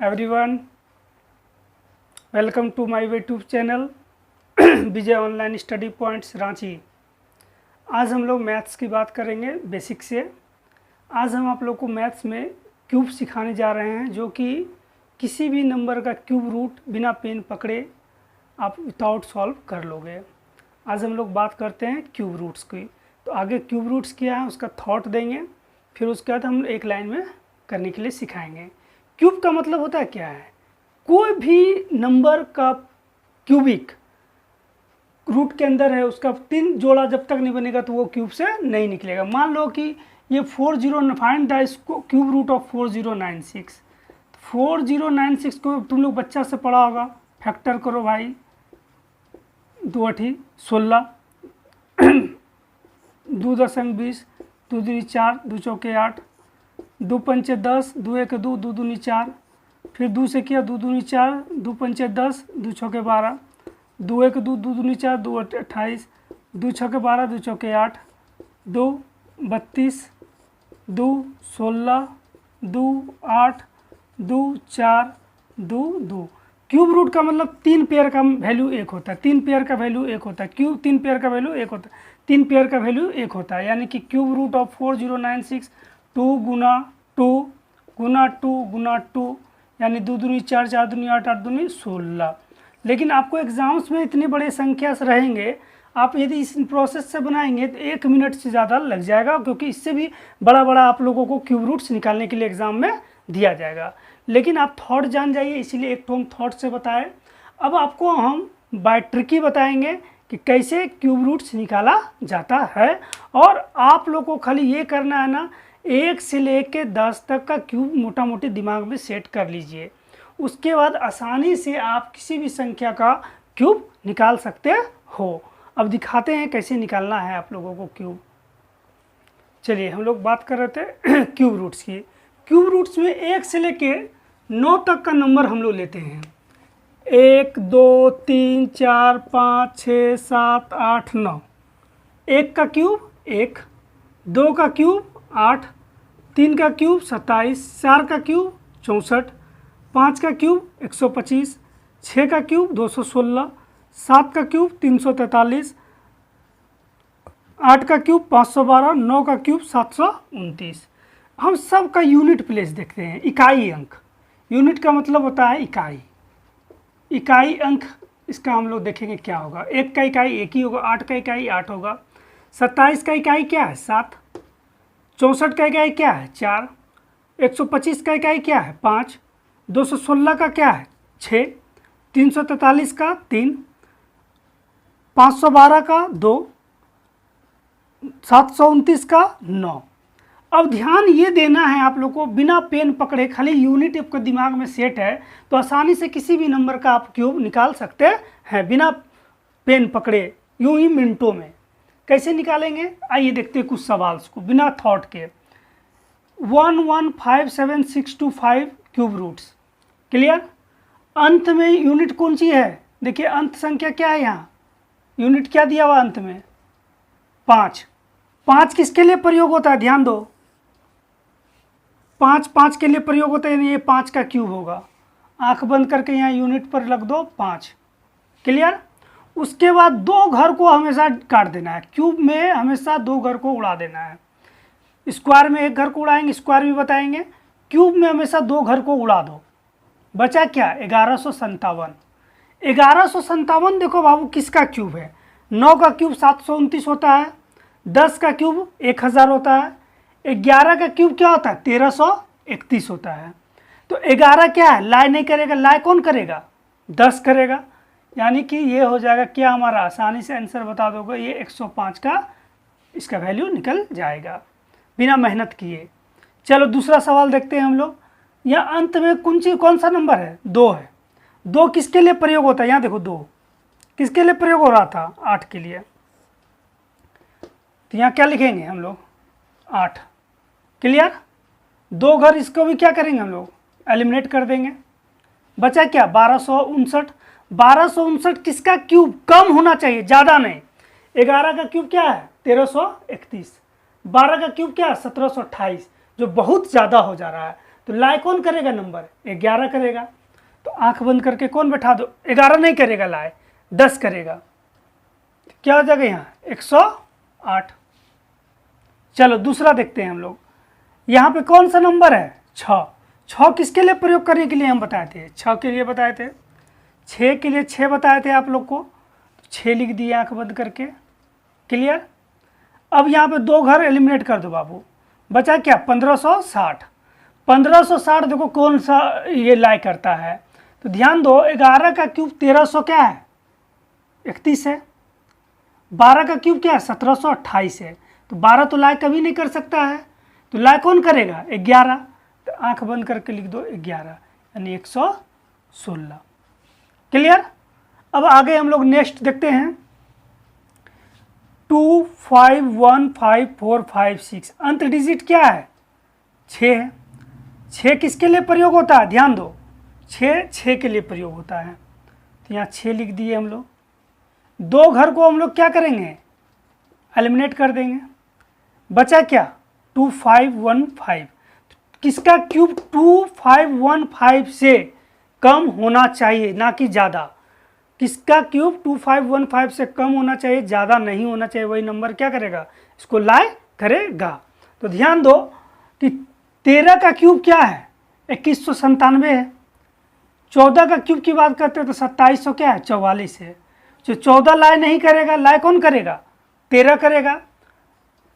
Everyone, welcome to my YouTube channel Vijay online study points Ranchi. आज हम लोग मैथ्स की बात करेंगे बेसिक से। आज हम आप लोग को मैथ्स में क्यूब सिखाने जा रहे हैं, जो कि किसी भी नंबर का क्यूब रूट बिना पेन पकड़े आप विदाउट सॉल्व कर लोगे। आज हम लोग बात करते हैं क्यूब रूट्स की। तो आगे क्यूब रूट्स क्या है उसका थॉट देंगे, फिर उसके बाद हम एक लाइन में करने के लिए सिखाएंगे। क्यूब का मतलब होता है क्या है? कोई भी नंबर का क्यूबिक रूट के अंदर है, उसका 3 जोड़ा जब तक नहीं बनेगा तो वो क्यूब से नहीं निकलेगा। मान लो कि ये 40, find the cube root of 4096। 4096 को तुम लोग बच्चा से पढ़ा होगा। फैक्टर करो भाई, 2 8 16, 2 10 20, 2 2 4, 2 चौके 8, 2 पंचे 10, 2 1 2, 2 दूनी 4, फिर 2 से किया 2 दूनी 4, 2 पंचे 10, 2 चौके 12, 2 1 2, 2 दूनी 4, 2 28, 2 छके 12, 2 चौके 8, 2 32, 2 16, 2 8, 2 4, 2 2। क्यूब रूट का मतलब 3 पेयर का वैल्यू 1 होता है। 3 पेयर का वैल्यू 1 होता है। क्यूब 3 पेयर का वैल्यू 1 होता है। 3 पेयर का वैल्यू 1 होता है, यानी कि क्यूब रूट ऑफ 4096 2 गुना 2 गुना 2 गुना 2, यानी 2 दूनी 4, 4 दूनी 8, 8 दूनी 16। लेकिन आपको एग्जाम्स में इतने बड़े संख्या से रहेंगे, आप यदि इस प्रोसेस से बनाएंगे तो 1 मिनट से ज़्यादा लग जाएगा, क्योंकि इससे भी बड़ा बड़ा आप लोगों को क्यूब रूट्स निकालने के लिए एग्ज़ाम में दिया जाएगा। लेकिन आप थॉट जान जाइए, इसीलिए एक तो हम थॉट से बताएं। अब आपको हम बाय ट्रिकी बताएंगे कि कैसे क्यूब रूट्स निकाला जाता है। और आप लोग को खाली ये करना है ना, 1 से लेके 10 तक का क्यूब मोटा मोटी दिमाग में सेट कर लीजिए। उसके बाद आसानी से आप किसी भी संख्या का क्यूब निकाल सकते हो। अब दिखाते हैं कैसे निकालना है आप लोगों को क्यूब। चलिए, हम लोग बात कर रहे थे क्यूब रूट्स की। क्यूब रूट्स में 1 से लेके 9 तक का नंबर हम लोग लेते हैं। 1 2 3 4 5 6 7 8 9। 1 का क्यूब 1, 2 का क्यूब 8, 3 का क्यूब 27, 4 का क्यूब 64, 5 का क्यूब 125, 6 का क्यूब 216, 7 का क्यूब 343, 8 का क्यूब 512, 9 का क्यूब 729। हम सब का यूनिट प्लेस देखते हैं, इकाई अंक। यूनिट का मतलब होता है इकाई। इकाई अंक इसका हम लोग देखेंगे क्या होगा। 1 का इकाई 1 ही होगा, 8 का इकाई 8 होगा, 27 का इकाई क्या है 7, 64 का इकाई क्या है 4, 125 का इकाई क्या है 5, 216 का क्या है 6, 343 का 3, 512 का 2, 729 का 9। अब ध्यान ये देना है आप लोग को, बिना पेन पकड़े, खाली यूनिट आपके दिमाग में सेट है तो आसानी से किसी भी नंबर का आप क्यूब निकाल सकते हैं बिना पेन पकड़े, यूं ही मिनटों में। कैसे निकालेंगे आइए देखते हैं कुछ सवाल को बिना थॉट के। 1157,625 क्यूब रूट्स। क्लियर? अंत में यूनिट कौन सी है? देखिए अंत संख्या क्या है, यहाँ यूनिट क्या दिया हुआ अंत में 5। 5 किसके लिए प्रयोग होता है ध्यान दो, 5 5 के लिए प्रयोग होता है, यानी ये 5 का क्यूब होगा। आंख बंद करके यहाँ यूनिट पर रख दो 5। क्लियर? उसके बाद 2 घर को हमेशा काट देना है। क्यूब में हमेशा 2 घर को उड़ा देना है। स्क्वायर में 1 घर को उड़ाएंगे, स्क्वायर भी बताएंगे। क्यूब में हमेशा 2 घर को उड़ा दो। बचा क्या? 1157। 1157 देखो बाबू किसका क्यूब है? 9 का क्यूब 729 होता है, 10 का क्यूब 1000 होता है, 11 का क्यूब क्या होता है 1331 होता है। तो 11 क्या है? लाए नहीं करेगा, लाए कौन करेगा 10 करेगा, यानी कि ये हो जाएगा क्या हमारा, आसानी से आंसर बता दोगे, ये 105 का इसका वैल्यू निकल जाएगा बिना मेहनत किए। चलो दूसरा सवाल देखते हैं हम लोग। यहाँ अंत में कौन सा नंबर है? 2 है। 2 किसके लिए प्रयोग होता है? यहाँ देखो 2 किसके लिए प्रयोग हो रहा था? 8 के लिए। तो यहाँ क्या लिखेंगे हम लोग 8। क्लियर? 2 घर इसको भी क्या करेंगे हम लोग एलिमिनेट कर देंगे। बचा क्या 1259। 1259 किसका क्यूब? कम होना चाहिए, ज़्यादा नहीं। 11 का क्यूब क्या है 1331, 12 का क्यूब क्या है 1728, जो बहुत ज़्यादा हो जा रहा है। तो लाए कौन करेगा नंबर? 11 करेगा। तो आंख बंद करके कौन बैठा दो? 11 नहीं करेगा, लाए 10 करेगा। तो क्या हो जाएगा यहाँ? 108। चलो दूसरा देखते हैं हम लोग। यहाँ पे कौन सा नंबर है? 6। 6 किसके लिए प्रयोग करने के लिए हम बताए थे? 6 के लिए बताए थे। 6 के लिए 6 बताए थे आप लोग को, तो 6 लिख दिए आंख बंद करके। क्लियर? अब यहाँ पे 2 घर एलिमिनेट कर दो बाबू, बचा क्या? 1560। 1560 देखो कौन सा ये लाई करता है, तो ध्यान दो 11 का क्यूब 1300 क्या है? 31 है। 12 का क्यूब क्या है? 1728 है। तो 12 तो लाई कभी नहीं कर सकता है, तो लाई कौन करेगा? 11। तो आंख बंद करके लिख दो 11, यानी 116। क्लियर? अब आगे हम लोग नेक्स्ट देखते हैं। 2 5 1 5 4 5 6, अंत डिजिट क्या है? 6 है। 6 किसके लिए प्रयोग होता है? ध्यान दो, 6 के लिए प्रयोग होता है। तो यहाँ 6 लिख दिए हम लोग। 2 घर को हम लोग क्या करेंगे? एलिमिनेट कर देंगे। बचा क्या? 2 5 1 5। किसका क्यूब 2 5 1 5 से कम होना चाहिए, ना कि ज़्यादा। किसका क्यूब 2 5 1 5 से कम होना चाहिए, ज़्यादा नहीं होना चाहिए। वही नंबर क्या करेगा? इसको लाए करेगा। तो ध्यान दो कि 13 का क्यूब क्या है? 2197 है। 14 का क्यूब की बात करते हैं तो 2700 क्या है? 44 है। जो 14 लाए नहीं करेगा, लाए कौन करेगा? 13 करेगा,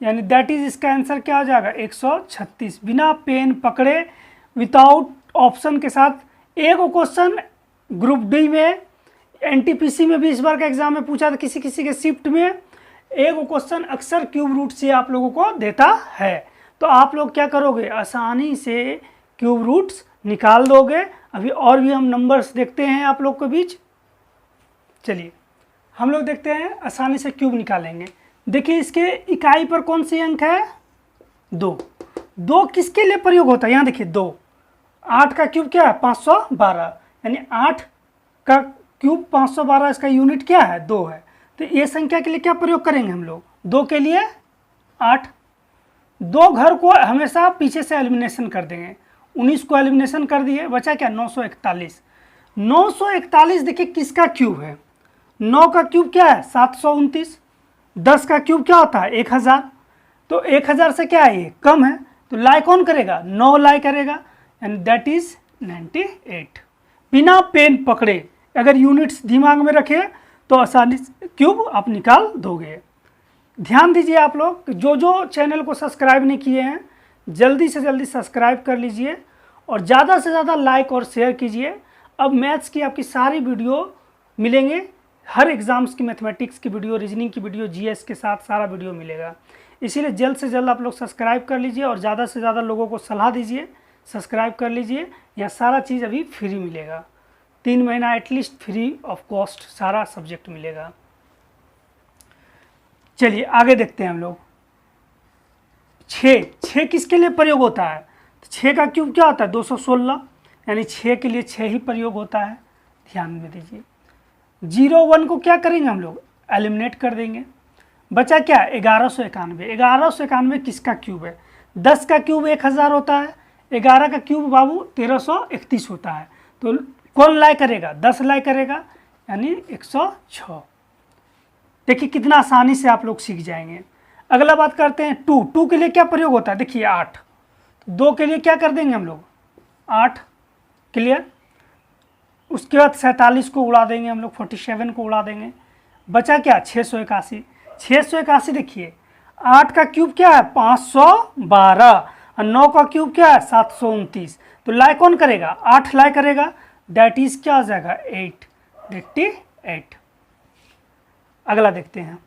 यानी दैट इज इसका आंसर क्या हो जाएगा? 136। बिना पेन पकड़े, विदाउट ऑप्शन के साथ। एक क्वेश्चन ग्रुप डी में, एनटीपीसी में भी इस बार का एग्जाम में पूछा था, किसी किसी के शिफ्ट में एक क्वेश्चन अक्सर क्यूब रूट से आप लोगों को देता है। तो आप लोग क्या करोगे? आसानी से क्यूब रूट्स निकाल दोगे। अभी और भी हम नंबर्स देखते हैं आप लोग के बीच। चलिए हम लोग देखते हैं, आसानी से क्यूब निकालेंगे। देखिए इसके इकाई पर कौन सी अंक है? 2। 2 किसके लिए प्रयोग होता है? यहाँ देखिए 2। 8 का क्यूब क्या है? 512, यानी 8 का क्यूब 512, इसका यूनिट क्या है? 2 है। तो ये संख्या के लिए क्या प्रयोग करेंगे हम लोग? 2 के लिए 8। 2 घर को हमेशा पीछे से एलिमिनेशन कर देंगे। 19 को एलिमिनेशन कर दिए, बचा क्या? 941। 941 देखिए किसका क्यूब है? 9 का क्यूब क्या है? 729। 10 का क्यूब क्या होता है? 1000। तो 1000 से क्या है? ये कम है, तो लाई कौन करेगा? 9 लाई करेगा, एंड दैट इज 98। बिना पेन पकड़े अगर यूनिट्स दिमाग में रखे तो आसानी से क्यूब आप निकाल दोगे। ध्यान दीजिए आप लोग, जो चैनल को सब्सक्राइब नहीं किए हैं जल्दी से जल्दी सब्सक्राइब कर लीजिए और ज़्यादा से ज़्यादा लाइक और शेयर कीजिए। अब मैथ्स की आपकी सारी वीडियो मिलेंगे, हर एग्ज़ाम्स की मैथमेटिक्स की वीडियो, रीजनिंग की वीडियो, जीएस के साथ सारा वीडियो मिलेगा। इसीलिए जल्द से जल्द आप लोग सब्सक्राइब कर लीजिए और ज़्यादा से ज़्यादा लोगों को सलाह दीजिए, सब्सक्राइब कर लीजिए। यह सारा चीज़ अभी फ्री मिलेगा, 3 महीना एटलीस्ट फ्री ऑफ कॉस्ट सारा सब्जेक्ट मिलेगा। चलिए आगे देखते हैं हम लोग। 6 किसके लिए प्रयोग होता है? तो 6 का क्यूब क्या होता है? 216, यानी 6 के लिए 6 ही प्रयोग होता है। ध्यान में दीजिए। 0 1 को क्या करेंगे हम लोग? एलिमिनेट कर देंगे। बचा क्या? 1191। 1191 किसका क्यूब है? 10 का क्यूब 1000 होता है, 11 का क्यूब बाबू 1331 होता है। तो कौन लाई करेगा? 10 लाई करेगा, यानी 106। देखिए कितना आसानी से आप लोग सीख जाएंगे। अगला बात करते हैं 2 के लिए क्या प्रयोग होता है? देखिए 8। 2 के लिए क्या कर देंगे हम लोग? 8। क्लियर? उसके बाद 47 को उड़ा देंगे हम लोग, 47 को उड़ा देंगे। बचा क्या? 681। 681 देखिए 8 का क्यूब क्या है? 512 और 9 का क्यूब क्या है? 729। तो लाई कौन करेगा? 8 लाई करेगा, दैट इज क्या हो जाएगा? 88। अगला देखते हैं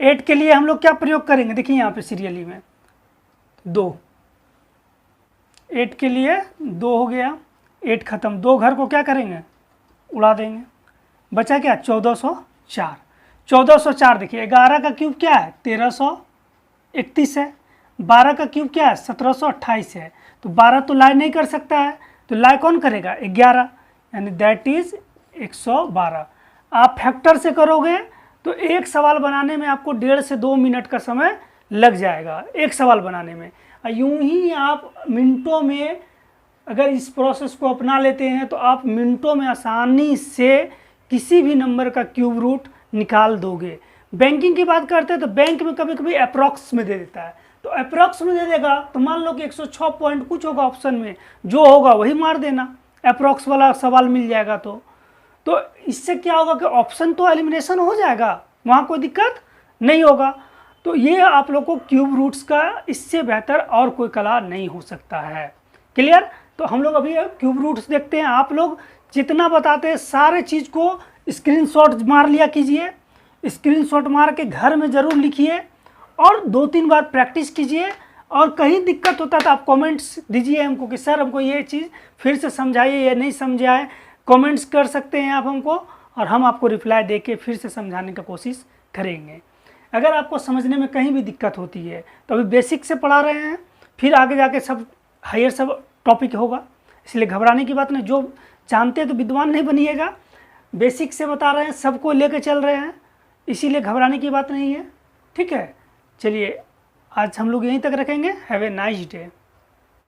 8 के लिए हम लोग क्या प्रयोग करेंगे? देखिए यहाँ पे सीरियली में 2। 8 के लिए 2 हो गया, 8 खत्म। 2 घर को क्या करेंगे? उड़ा देंगे। बचा क्या? 1404। 1404 देखिए 11 का क्यूब क्या है? 1331 है। 12 का क्यूब क्या है? 1728 है। तो 12 तो लाई नहीं कर सकता है, तो लाई कौन करेगा? 11, यानी दैट इज 112। आप फैक्टर से करोगे तो एक सवाल बनाने में आपको 1.5 से 2 मिनट का समय लग जाएगा एक सवाल बनाने में। यूं ही आप मिनटों में अगर इस प्रोसेस को अपना लेते हैं तो आप मिनटों में आसानी से किसी भी नंबर का क्यूब रूट निकाल दोगे। बैंकिंग की बात करते हैं तो बैंक में कभी कभी अप्रॉक्स में दे देता है, तो अप्रॉक्स में दे देगा तो मान लो कि 106 पॉइंट कुछ होगा ऑप्शन में, जो होगा वही मार देना, अप्रॉक्स वाला सवाल मिल जाएगा। तो इससे क्या होगा कि ऑप्शन तो एलिमिनेशन हो जाएगा, वहाँ कोई दिक्कत नहीं होगा। तो ये आप लोग को क्यूब रूट्स का इससे बेहतर और कोई कला नहीं हो सकता है। क्लियर? तो हम लोग अभी क्यूब रूट्स देखते हैं। आप लोग जितना बताते हैं सारे चीज़ को स्क्रीनशॉट मार लिया कीजिए, स्क्रीनशॉट मार के घर में ज़रूर लिखिए और 2-3 बार प्रैक्टिस कीजिए। और कहीं दिक्कत होता है तो आप कमेंट्स दीजिए हमको कि सर हमको ये चीज़ फिर से समझाइए या नहीं समझे आए, कमेंट्स कर सकते हैं आप हमको, और हम आपको रिप्लाई देके फिर से समझाने का कोशिश करेंगे। अगर आपको समझने में कहीं भी दिक्कत होती है तो अभी बेसिक से पढ़ा रहे हैं, फिर आगे जाके सब हायर सब टॉपिक होगा, इसलिए घबराने की बात नहीं। जो जानते हैं तो विद्वान नहीं बनिएगा, बेसिक से बता रहे हैं, सबको लेके चल रहे हैं, इसीलिए घबराने की बात नहीं है। ठीक है, चलिए आज हम लोग यहीं तक रखेंगे। Have a nice day.